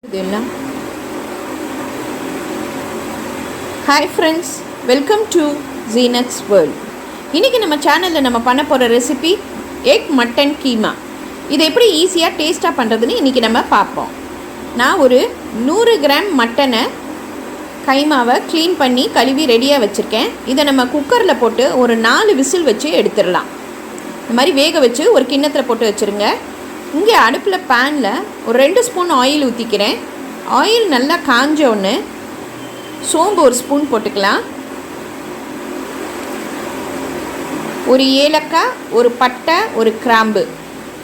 இதெல்லாம் hi friends, welcome to Zeenath's World. இன்றைக்கி நம்ம சேனலில் நம்ம பண்ண போகிற ரெசிபி எக் மட்டன் கீமா. இதை எப்படி ஈஸியாக டேஸ்ட்டாக பண்ணுறதுன்னு இன்றைக்கி நம்ம பார்ப்போம். நான் ஒரு 100 கிராம் மட்டனை கைமாவை க்ளீன் பண்ணி கழுவி ரெடியாக வச்சுருக்கேன். இதை நம்ம குக்கரில் போட்டு ஒரு 4 விசில் வச்சு எடுத்துடலாம். இந்த மாதிரி வேக வச்சு ஒரு கிண்ணத்தில் போட்டு வச்சுருங்க. இங்கே அடுப்பில் பேனில் ஒரு 2 ஸ்பூன் ஆயில் ஊற்றிக்கிறேன். ஆயில் நல்லா காஞ்ச ஒன்று சோம்பு ஒரு ஸ்பூன் போட்டுக்கலாம். ஒரு ஏலக்காய், ஒரு பட்டை, ஒரு கிராம்பு,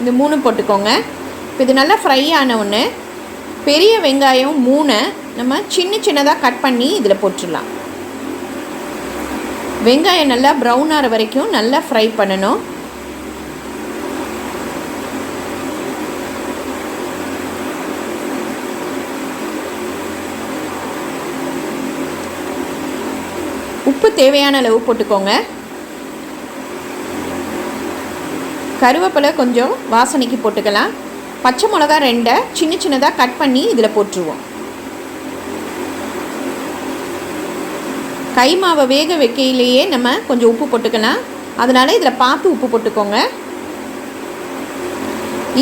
இந்த 3 போட்டுக்கோங்க. இப்போ இது நல்லா ஃப்ரை ஆன ஒன்று பெரிய வெங்காயம் 3 நம்ம சின்னதாக கட் பண்ணி இதில் போட்டுடலாம். வெங்காயம் நல்லா ப்ரௌன் ஆகிற வரைக்கும் நல்லா ஃப்ரை பண்ணணும். உப்பு தேவையான அளவு போட்டுக்கோங்க. கருவேப்பிலை கொஞ்சம் வாசனைக்கு போட்டுக்கலாம். பச்சை மிளகா 2 சின்னதாக கட் பண்ணி இதில் போட்டுருவோம். கைமாவை வேக வைக்கையிலேயே நம்ம கொஞ்சம் உப்பு போட்டுக்கலாம். அதனால் இதில் பார்த்து உப்பு போட்டுக்கோங்க.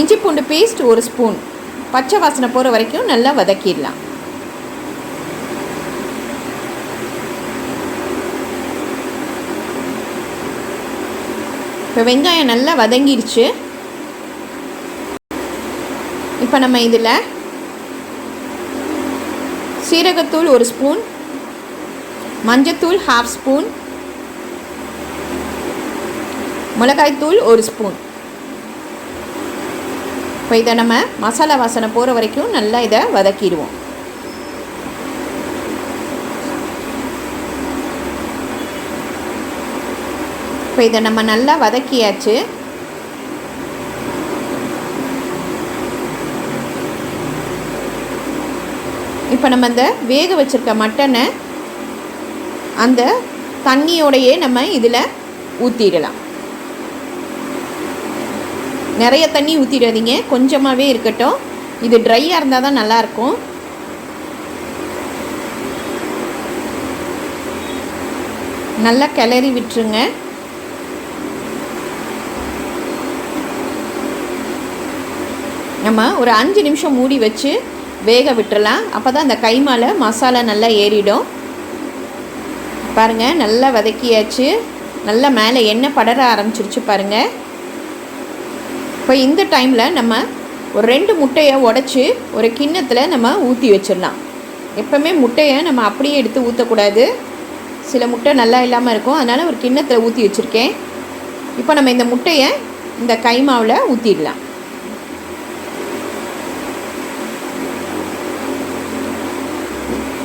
இஞ்சி பூண்டு பேஸ்ட் 1 ஸ்பூன் பச்சை வாசனை போகிற வரைக்கும் நல்லா வதக்கிடலாம். இப்போ வெங்காயம் நல்லா வதங்கிடுச்சு. இப்போ நம்ம இதில் சீரகத்தூள் 1 ஸ்பூன், மஞ்சத்தூள் 1/2 ஸ்பூன், மிளகாய்த்தூள் 1 ஸ்பூன். இப்போ இதை நம்ம மசாலா வாசனை போகிற வரைக்கும் நல்லா இதை வதக்கிடுவோம். இப்போ இதை நம்ம நல்லா வதக்கியாச்சு. இப்போ நம்ம இந்த வேக வச்சுருக்க மட்டனை அந்த தண்ணியோடையே நம்ம இதில் ஊற்றிடலாம். நிறைய தண்ணி ஊற்றிடாதீங்க, கொஞ்சமாகவே இருக்கட்டும். இது ட்ரையாக இருந்தால் தான் நல்லாயிருக்கும். நல்லா கிளறி விட்டுருங்க. நம்ம ஒரு 5 நிமிஷம் மூடி வச்சு வேக விட்டுறலாம். அப்போ தான் அந்த கைமால மசாலா நல்லா ஏறிடும். பாருங்கள், நல்லா வதக்கியாச்சு. நல்லா மேலே எண்ணெய் படர ஆரம்பிச்சிருச்சு பாருங்கள். இப்போ இந்த டைமில் நம்ம ஒரு 2 முட்டையை உடச்சி ஒரு கிண்ணத்தில் நம்ம ஊற்றி வச்சிடலாம். எப்போவுமே முட்டையை நம்ம அப்படியே எடுத்து ஊற்றக்கூடாது. சில முட்டை நல்லா இல்லாமல் இருக்கும். அதனால் ஒரு கிண்ணத்தில் ஊற்றி வச்சுருக்கேன். இப்போ நம்ம இந்த முட்டையை இந்த கைமாவில் ஊற்றிடலாம்.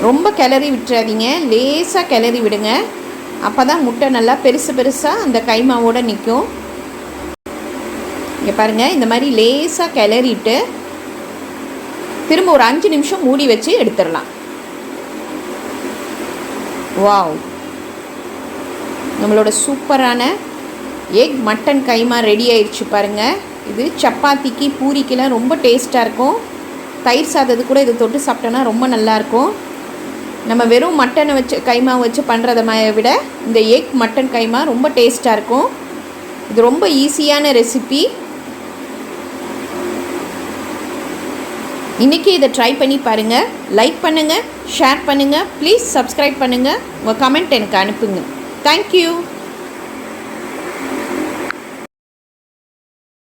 ரொம்ப கிளறி விட்டுறாதீங்க, லேசாக கிளறி விடுங்க. அப்போ தான் முட்டை நல்லா பெருசாக அந்த கைமாவோடு நிற்கும். இங்கே பாருங்கள், இந்த மாதிரி லேசாக கிளறிட்டு திரும்ப ஒரு 5 நிமிஷம் மூடி வச்சு எடுத்துடலாம். வாவ், நம்மளோட சூப்பரான எக் மட்டன் கைமா ரெடி ஆயிடுச்சு பாருங்கள். இது சப்பாத்திக்கு பூரிக்கெல்லாம் ரொம்ப டேஸ்ட்டாக இருக்கும். தயிர் சாதத்து கூட இதை தொட்டு சாப்பிட்டோன்னா ரொம்ப நல்லாயிருக்கும். நம்ம வெறும் மட்டனை வச்சு கைமா வச்சு பண்ணுறத விட இந்த எக் மட்டன் கைமா ரொம்ப டேஸ்ட்டாக இருக்கும். இது ரொம்ப ஈஸியான ரெசிபி. இன்றைக்கி இதை ட்ரை பண்ணி பாருங்கள். லைக் பண்ணுங்கள், ஷேர் பண்ணுங்கள், ப்ளீஸ் சப்ஸ்கிரைப் பண்ணுங்கள். உங்கள் கமெண்ட் எனக்கு அனுப்புங்க. தேங்க்யூ.